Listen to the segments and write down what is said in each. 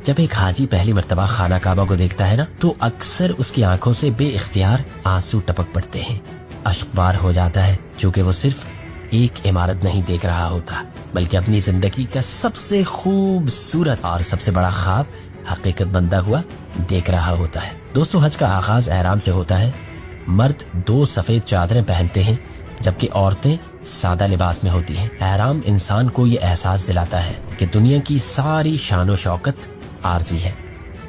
جب ایک حاجی پہلی مرتبہ خانہ کعبہ کو دیکھتا ہے نا تو اکثر اس کی آنکھوں سے بے اختیار آنسو ٹپک پڑتے ہیں، اشک بار ہو جاتا ہے، چونکہ وہ صرف ایک عمارت نہیں دیکھ رہا ہوتا بلکہ اپنی زندگی کا سب سے خوبصورت اور سب سے بڑا خواب حقیقت بنتا ہوا دیکھ رہا ہوتا ہے۔ دوستو، حج کا آغاز احرام سے ہوتا ہے۔ مرد 2 سفید چادریں پہنتے ہیں جبکہ عورتیں سادہ لباس میں ہوتی ہیں۔ احرام انسان کو یہ احساس دلاتا ہے کہ دنیا کی ساری شان و شوکت عارضی ہے۔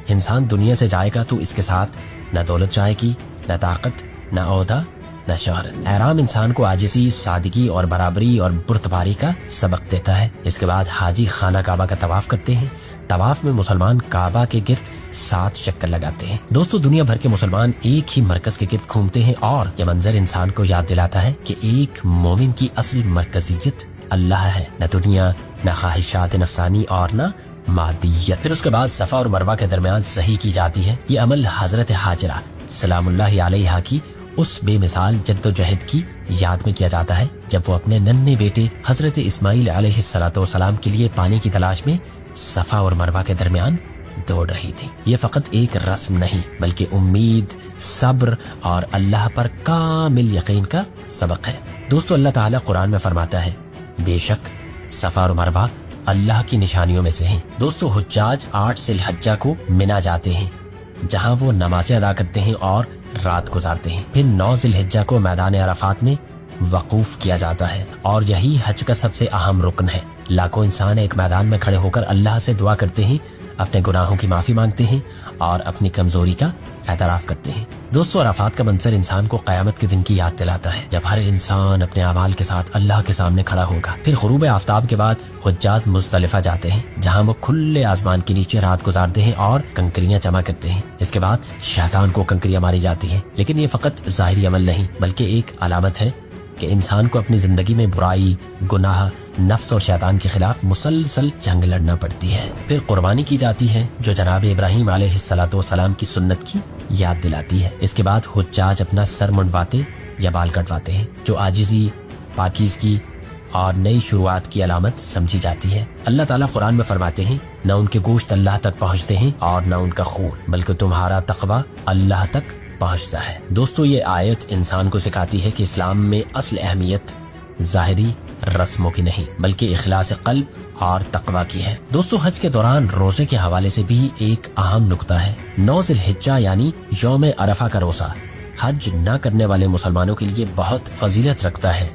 انسان دنیا سے جائے گا تو اس کے ساتھ نہ دولت جائے گی، نہ طاقت، نہ عہدہ، نہ شہرت۔ احرام انسان کو عاجزی، سادگی اور برابری اور بردباری کا سبق دیتا ہے۔ اس کے بعد حاجی خانہ کعبہ کا طواف کرتے ہیں۔ طواف میں مسلمان کعبہ کے گرد 7 چکر لگاتے ہیں۔ دوستو، دنیا بھر کے مسلمان ایک ہی مرکز کے گرد گھومتے ہیں اور یہ منظر انسان کو یاد دلاتا ہے کہ ایک مومن کی اصل مرکزیت اللہ ہے، نہ دنیا، نہ خواہشات نفسانی اور نہ مادیت۔ پھر اس کے بعد صفا اور مروہ کے درمیان صحیح کی جاتی ہے۔ یہ عمل حضرت حاجرہ سلام اللہ علیہا کی اس بے مثال جد و جہد کی یاد میں کیا جاتا ہے جب وہ اپنے ننھے بیٹے حضرت اسماعیل علیہ السلام کے لیے پانی کی تلاش میں صفا اور مروہ کے درمیان دوڑ رہی تھی۔ یہ فقط ایک رسم نہیں بلکہ امید، صبر اور اللہ پر کامل یقین کا سبق ہے۔ دوستو، اللہ تعالیٰ قرآن میں فرماتا ہے، بے شک صفا اور مروہ اللہ کی نشانیوں میں سے ہیں۔ دوستو، حجاج 8 ذی الحجہ کو منا جاتے ہیں جہاں وہ نمازیں ادا کرتے ہیں اور رات گزارتے ہیں۔ پھر 9 ذی الحجہ کو میدان عرفات میں وقوف کیا جاتا ہے اور یہی حج کا سب سے اہم رکن ہے۔ لاکھوں انسان ایک میدان میں کھڑے ہو کر اللہ سے دعا کرتے ہیں، اپنے گناہوں کی معافی مانگتے ہیں اور اپنی کمزوری کا اعتراف کرتے ہیں۔ دوستو، عرفات کا منظر انسان کو قیامت کے دن کی یاد دلاتا ہے جب ہر انسان اپنے اعمال کے ساتھ اللہ کے سامنے کھڑا ہوگا۔ پھر غروب آفتاب کے بعد حجاج مزدلفہ جاتے ہیں جہاں وہ کھلے آسمان کے نیچے رات گزارتے ہیں اور کنکریاں جمع کرتے ہیں۔ اس کے بعد شیطان کو کنکریاں ماری جاتی ہیں، لیکن یہ فقط ظاہری عمل نہیں بلکہ ایک علامت ہے کہ انسان کو اپنی زندگی میں برائی، گناہ، نفس اور شیطان کے خلاف مسلسل جنگ لڑنا پڑتی ہے۔ پھر قربانی کی جاتی ہے جو جناب ابراہیم علیہ السلام کی سنت کی یاد دلاتی ہے۔ اس کے بعد حجاج اپنا سر منڈواتے یا بال کٹواتے ہیں جو عاجزی، پاکیزگی اور نئی شروعات کی علامت سمجھی جاتی ہے۔ اللہ تعالیٰ قرآن میں فرماتے ہیں، نہ ان کے گوشت اللہ تک پہنچتے ہیں اور نہ ان کا خون، بلکہ تمہارا تقوی اللہ تک پہنچتا ہے۔ دوستو، یہ آیت انسان کو سکھاتی ہے کہ اسلام میں اصل اہمیت ظاہری رسموں کی نہیں بلکہ اخلاص قلب اور تقوی کی ہے۔ دوستو، حج کے دوران روزے کے حوالے سے بھی ایک اہم نکتہ ہے۔ 9 ذی الحجہ یعنی یوم عرفہ کا روزہ حج نہ کرنے والے مسلمانوں کے لیے بہت فضیلت رکھتا ہے۔